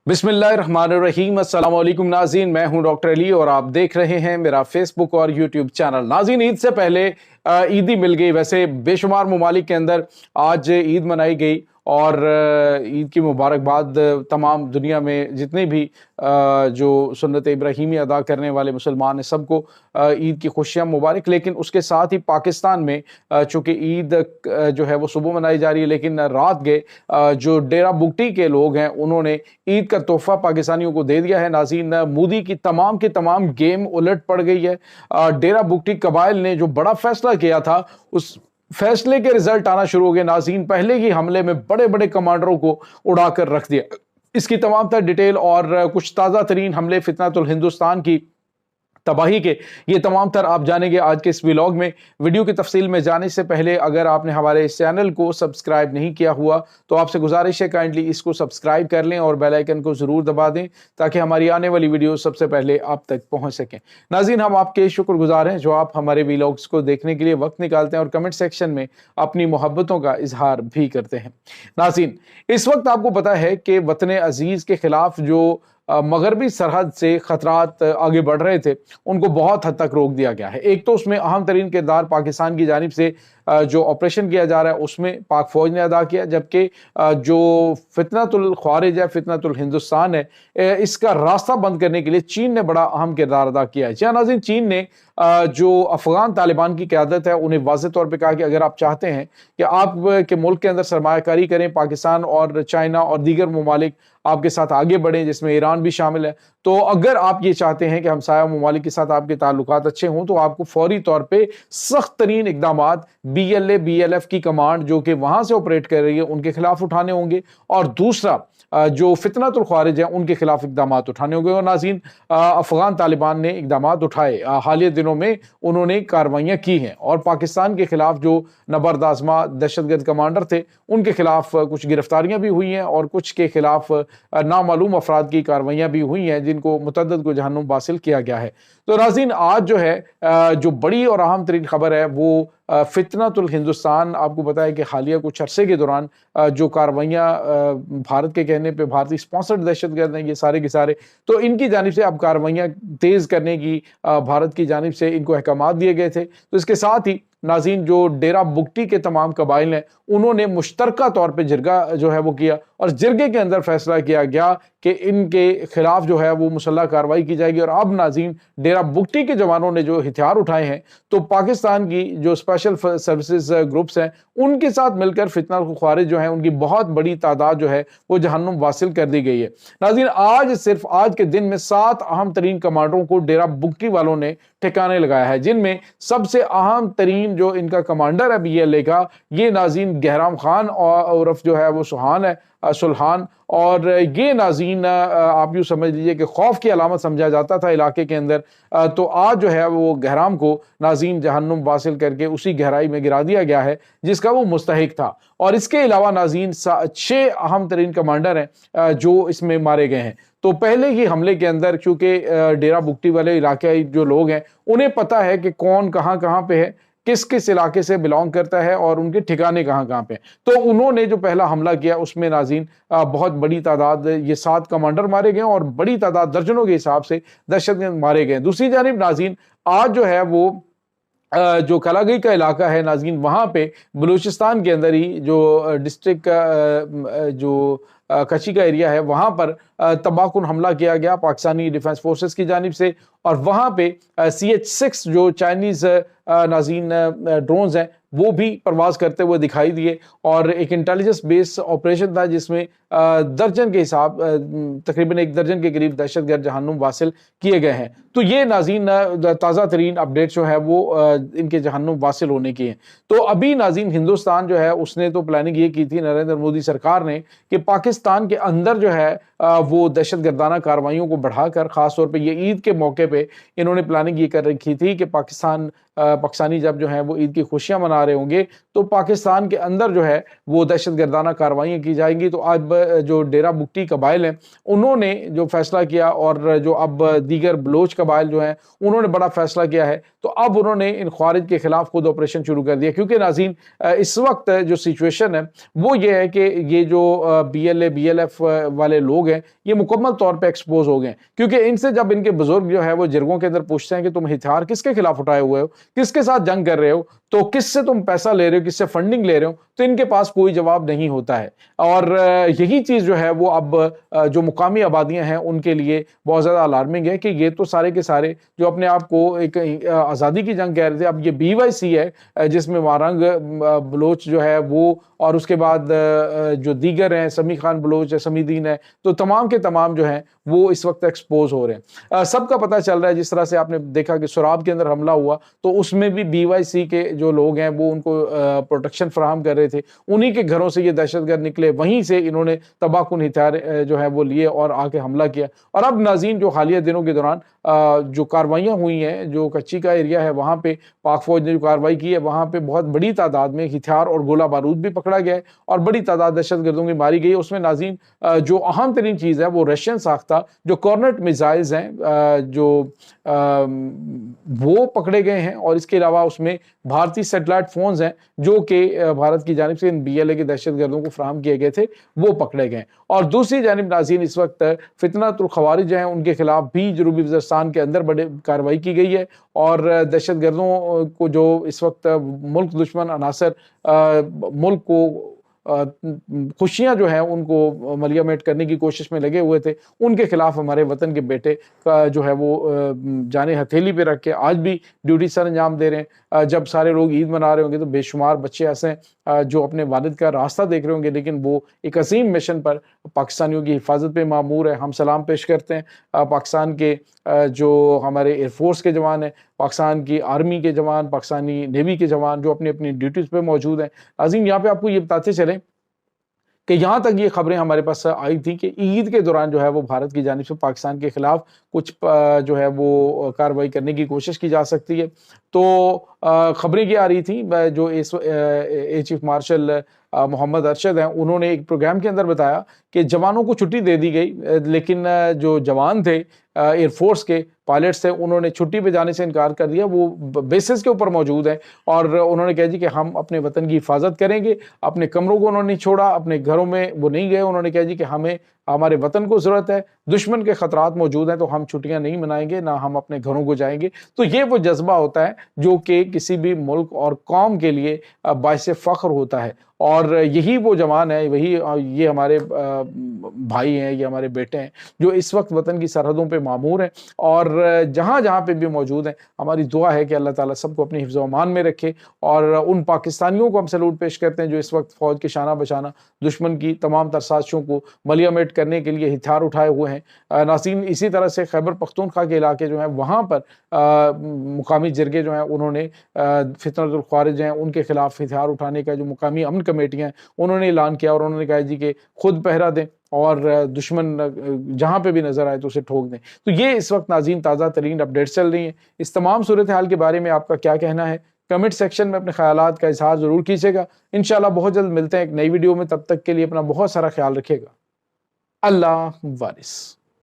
बिस्मिल्लाहिर्रहमानिर्रहीम। अस्सलाम वालेकुम नाज़रीन, मैं हूं डॉक्टर अली और आप देख रहे हैं मेरा फेसबुक और यूट्यूब चैनल। नाज़रीन, ईद से पहले ईद ही मिल गई। वैसे बेशुमार ममालिक के अंदर आज ईद मनाई गई और ईद की मुबारकबाद तमाम दुनिया में जितने भी जो सुन्नत इब्राहीमी अदा करने वाले मुसलमान हैं सबको ईद की खुशियाँ मुबारक। लेकिन उसके साथ ही पाकिस्तान में चूँकि ईद जो है वो सुबह मनाई जा रही है, लेकिन रात गए जो डेरा बुगटी के लोग हैं उन्होंने ईद का तोहफा पाकिस्तानियों को दे दिया है। नाज़रीन, मोदी की तमाम गेम उलट पड़ गई है। डेरा बुगटी कबाइल ने जो बड़ा फैसला किया था उस फैसले के रिजल्ट आना शुरू हो गए। नाज़रीन, पहले ही हमले में बड़े बड़े कमांडरों को उड़ाकर रख दिया। इसकी तमाम तर डिटेल और कुछ ताज़ा तरीन हमले फितनातुल हिंदुस्तान की तबाही के, ये तमाम तर आप जानेंगे आज के इस व्लॉग में। वीडियो की तफसील में जाने से पहले अगर आपने हमारे इस चैनल को सब्सक्राइब नहीं किया हुआ तो आपसे गुजारिश है काइंडली इसको सब्सक्राइब कर लें और बेल आइकन को ज़रूर दबा दें ताकि हमारी आने वाली वीडियो सबसे पहले आप तक पहुंच सकें। नाज़रीन, हम आपके शुक्रगुजार हैं जो आप हमारे व्लॉग्स को देखने के लिए वक्त निकालते हैं और कमेंट सेक्शन में अपनी मोहब्बतों का इजहार भी करते हैं। नाज़रीन, इस वक्त आपको पता है कि वतन अजीज़ के खिलाफ जो मगरबी सरहद से खतरात आगे बढ़ रहे थे उनको बहुत हद तक रोक दिया गया है। एक तो उसमें अहम तरीन किरदार पाकिस्तान की जानिब से जो ऑपरेशन किया जा रहा है उसमें पाक फौज ने अदा किया, जबकि जो फितनातुल ख्वारिज है, फितनातुल हिंदुस्तान है, इसका रास्ता बंद करने के लिए चीन ने बड़ा अहम किरदार अदा किया है। जी नाज़रीन, चीन ने जो अफगान तालिबान की क़यादत है उन्हें वाज़ेह तौर पर कहा कि अगर आप चाहते हैं कि आप के मुल्क के अंदर सरमायाकारी करें, पाकिस्तान और चाइना और दीगर ममालिक आपके साथ आगे बढ़ें जिसमें ईरान भी शामिल है, तो अगर आप ये चाहते हैं कि हमसाया ममालिक के साथ आपके ताल्लुकात अच्छे हों तो आपको फौरी तौर पे सख्त तरीन इकदामात BLA BLF की कमांड जो कि वहां से ऑपरेट कर रही है उनके खिलाफ उठाने होंगे, और दूसरा जो फितनातुल ख्वारिज है उनके खिलाफ इकदामात उठाने होंगे। और नाज़रीन, अफगान तालिबान ने इकदामात उठाए, हालिया दिनों में उन्होंने कार्रवाइयाँ की हैं और पाकिस्तान के खिलाफ जो नबर्द आज़मा दहशतगर्द कमांडर थे उनके खिलाफ कुछ गिरफ्तारियाँ भी हुई हैं और कुछ के खिलाफ नामालूम अफराद की कार्रवाइयाँ भी हुई हैं जिनको मुतअद्दिद को जहन्नुम वासिल किया गया है। तो नाज़रीन, आज जो है जो बड़ी और अहम तरीन खबर है वो फितनातुल हिंदुस्तान, आपको पता है कि हालिया कुछ अरसे के दौरान जो कार्रवाइयाँ भारत के कहने पे भारतीय स्पॉन्सर्ड दहशतगर्द हैं ये सारे के सारे, तो इनकी जानिब से अब कार्रवाइयाँ तेज़ करने की भारत की जानिब से इनको अहकामात दिए गए थे। तो इसके साथ ही नाज़रीन, जो डेरा बुगटी के तमाम कबाइल हैं उन्होंने मुश्तरका तौर पे जिरगा जो है वो किया और जिरगे के अंदर फैसला किया गया कि इनके खिलाफ जो है वो मुसल्लह कार्रवाई की जाएगी। और अब नाज़रीन, डेरा बुगटी के जवानों ने जो हथियार उठाए हैं तो पाकिस्तान की जो स्पेशल सर्विसेज ग्रुप्स हैं उनके साथ मिलकर फितना ख्वारिज जो है उनकी बहुत बड़ी तादाद जो है वो जहन्नुम वासिल कर दी गई है। नाज़रीन, आज सिर्फ आज के दिन में 7 अहम तरीन कमांडरों को डेरा बुगटी वालों ने ठिकाने लगाया है, जिनमें सबसे अहम तरीन जो इनका कमांडर है BLA का, ये नाज़रीन गहराम खान और उर्फ जो है वो सुल्हान, और ये नाज़रीन आप यूँ समझ लीजिए कि खौफ की अलामत समझा जाता था इलाके के अंदर। तो आज जो है वो गहराम को नाज़रीन जहन्नुम वासिल करके उसी गहराई में गिरा दिया गया है जिसका वो मुस्तहिक था। और इसके अलावा नाज़रीन 6 अहम तरीन कमांडर हैं जो इसमें मारे गए हैं। तो पहले ही हमले के अंदर चूंकि डेरा बुगटी वाले इलाके जो लोग हैं उन्हें पता है कि कौन कहाँ कहाँ पे है, किस किस इलाके से बिलोंग करता है और उनके ठिकाने कहाँ कहाँ पे, तो उन्होंने जो पहला हमला किया उसमें नाज़रीन बहुत बड़ी तादाद, ये 7 कमांडर मारे गए और बड़ी तादाद दर्जनों के हिसाब से दहशतगर्द मारे गए। दूसरी जानिब नाज़रीन, आज जो है वो जो कलागई का इलाका है नाज़रीन, वहाँ पे बलूचिस्तान के अंदर ही जो डिस्ट्रिक्ट जो कच्ची का एरिया है वहाँ पर तबाहकुन हमला किया गया पाकिस्तानी डिफेंस फोर्सेस की जानिब से, और वहाँ पे CH-6 जो चाइनीज़ नाज़रीन ड्रोन्स हैं वो भी परवाज करते हुए दिखाई दिए और एक इंटेलिजेंस बेस्ड ऑपरेशन था जिसमें दर्जन के हिसाब तकरीबन 1 दर्जन के करीब दहशतगर्द जहन्नुम वासिल किए गए हैं। तो ये नाज़रीन ताज़ा तरीन अपडेट जो है वो इनके जहन्नुम वासिल होने की हैं। तो अभी नाज़रीन हिंदुस्तान जो है उसने तो प्लानिंग ये की थी, नरेंद्र मोदी सरकार ने, कि पाकिस्तान के अंदर जो है वो दहशतगर्दाना कार्रवाइयों को बढ़ाकर, ख़ासतौर पे ये ईद के मौके पे इन्होंने प्लानिंग ये कर रखी थी कि पाकिस्तानी जब जो है वो ईद की खुशियां मना रहे होंगे तो पाकिस्तान के अंदर जो है वो दहशतगर्दाना कार्रवाइयाँ की जाएंगी। तो अब जो डेरा बुगटी कबाइल हैं उन्होंने जो फैसला किया और जो अब दीगर बलोच कबाइल जो हैं उन्होंने बड़ा फैसला किया है, तो अब उन्होंने इन ख्वारिज के खिलाफ खुद ऑपरेशन शुरू कर दिया। क्योंकि नाज़रीन इस वक्त जो सिचुएशन है वो ये है कि ये जो BLA BLF वाले लोग ہیں یہ मुकम्मल तौर पे एक्सपोज हो गए हैं, क्योंकि इनसे जब इनके बुजुर्ग जो है वो जिरगों के अंदर पूछते हैं कि तुम हथियार किसके खिलाफ उठाए हुए हो, किसके साथ जंग कर रहे हो, तो किससे तुम पैसा ले रहे हो, किससे फंडिंग ले रहे हो, तो इनके पास कोई जवाब नहीं होता है। और यही चीज जो है वो अब जो मुकामी आबादियां हैं उनके लिए बहुत ज्यादा अलार्मिंग है कि ये तो सारे के सारे जो अपने आप को एक आजादी की जंग कह रहे थे, अब ये BYC है जिसमें वारंग बलोच जो है वो, और उसके बाद जो दीगर हैं, समी खान बलोच है, समीदीन है, तो तमाम के तमाम जो हैं वो इस वक्त एक्सपोज हो रहे हैं। सबका पता चल रहा है, जिस तरह से आपने देखा कि सुराब के अंदर हमला हुआ तो उसमें भी BYC के जो लोग हैं वो उनको प्रोटेक्शन फराहम कर रहे थे, उन्हीं के घरों से ये दहशतगर्द निकले, वहीं से इन्होंने तबाहकुन हथियार जो है वो लिए और आके हमला किया। और अब नाज़रीन जो हालिया दिनों के दौरान जो कार्रवाइयाँ हुई हैं, जो कच्ची का एरिया है वहाँ पे पाक फौज ने जो कार्रवाई की है वहाँ पे बहुत बड़ी तादाद में हथियार और गोला बारूद भी पकड़ा गया है और बड़ी तादाद दहशतगर्दों की मारी गई। उसमें नाज़रीन जो अहम तरीन चीज़ है वो रशियन साख्ता जो कॉर्नेट मिसाइल्स हैं जो वो पकड़े गए हैं, और इसके अलावा उसमें भारतीय सैटेलाइट फोन्स हैं जो कि भारत की जानिब से इन BLA के दहशतगर्दों को फराहम किए गए थे, वो पकड़े गए। और दूसरी जानिब नाज़रीन इस वक्त फितनतुल खवारिज हैं, उनके खिलाफ भी जनूबी वज़ीरिस्तान के अंदर बड़े कार्रवाई की गई है और दहशतगर्दों को जो इस वक्त मुल्क दुश्मन अनासर मुल्क को खुशियां जो हैं उनको मलियामेट करने की कोशिश में लगे हुए थे, उनके खिलाफ हमारे वतन के बेटे का जो है वो जाने हथेली पे रख के आज भी ड्यूटी सर अंजाम दे रहे हैं। जब सारे लोग ईद मना रहे होंगे तो बेशुमार बच्चे ऐसे हैं जो अपने वालिद का रास्ता देख रहे होंगे, लेकिन वो एक अजीम मिशन पर पाकिस्तानियों की हिफाजत पे मामूर है। हम सलाम पेश करते हैं पाकिस्तान के जो हमारे एयरफोर्स के जवान हैं, पाकिस्तान की आर्मी के जवान, पाकिस्तानी नेवी के जवान जो अपनी अपनी ड्यूटीज़ पे मौजूद हैं। अजीम यहाँ पे आपको ये बताते चलें कि यहाँ तक ये खबरें हमारे पास आई थी कि ईद के दौरान जो है वो भारत की जानिब से पाकिस्तान के खिलाफ कुछ जो है वो कार्रवाई करने की कोशिश की जा सकती है। तो खबरें क्या आ रही थी, जो air chief marshal Mohammad Arshad हैं, उन्होंने एक प्रोग्राम के अंदर बताया कि जवानों को छुट्टी दे दी गई, लेकिन जो जवान थे एयरफोर्स के पायलट्स थे उन्होंने छुट्टी पे जाने से इनकार कर दिया, वो बेसिस के ऊपर मौजूद हैं और उन्होंने कहा जी कि हम अपने वतन की हिफाजत करेंगे। अपने कमरों को उन्होंने नहीं छोड़ा, अपने घरों में वो नहीं गए, उन्होंने कहा जी कि हमें हमारे वतन को ज़रूरत है, दुश्मन के खतरात मौजूद हैं तो हम छुट्टियां नहीं मनाएंगे, ना हम अपने घरों को जाएंगे। तो ये वो जज्बा होता है जो कि किसी भी मुल्क और कौम के लिए बाइस फ़ख्र होता है, और यही वो जवान है, वही ये हमारे भाई हैं, ये हमारे बेटे हैं जो इस वक्त वतन की सरहदों पे मामूर हैं और जहाँ जहाँ पे भी मौजूद हैं। हमारी दुआ है कि अल्लाह ताला सबको अपनी हिफ्ज़ व अमान में रखे, और उन पाकिस्तानियों को हम सैल्यूट पेश करते हैं जो इस वक्त फ़ौज के शाना बशाना दुश्मन की तमाम तर साजिशों को मलियामेट करने के लिए हथियार उठाए हुए हैं। नाज़रीन इसी तरह से खैबर पख्तूनख्वा के इलाके जो हैं वहाँ पर मुकामी जिरगे जो हैं उन्होंने फितनतुल ख्वारिज हैं उनके खिलाफ हथियार उठाने का जो मुकामी अमन कमेटियाँ हैं उन्होंने ऐलान किया और उन्होंने कहा जी कि खुद पहरा दें और दुश्मन जहाँ पे भी नजर आए तो उसे ठोक दें। तो ये इस वक्त नाज़रीन ताज़ा तरीन अपडेट्स चल रही हैं। इस तमाम सूरत हाल के बारे में आपका क्या कहना है, कमेंट सेक्शन में अपने ख्यालात का इजहार जरूर कीजिएगा। इंशाल्लाह बहुत जल्द मिलते हैं एक नई वीडियो में, तब तक के लिए अपना बहुत सारा ख्याल रखिएगा। अल्लाह वारिस।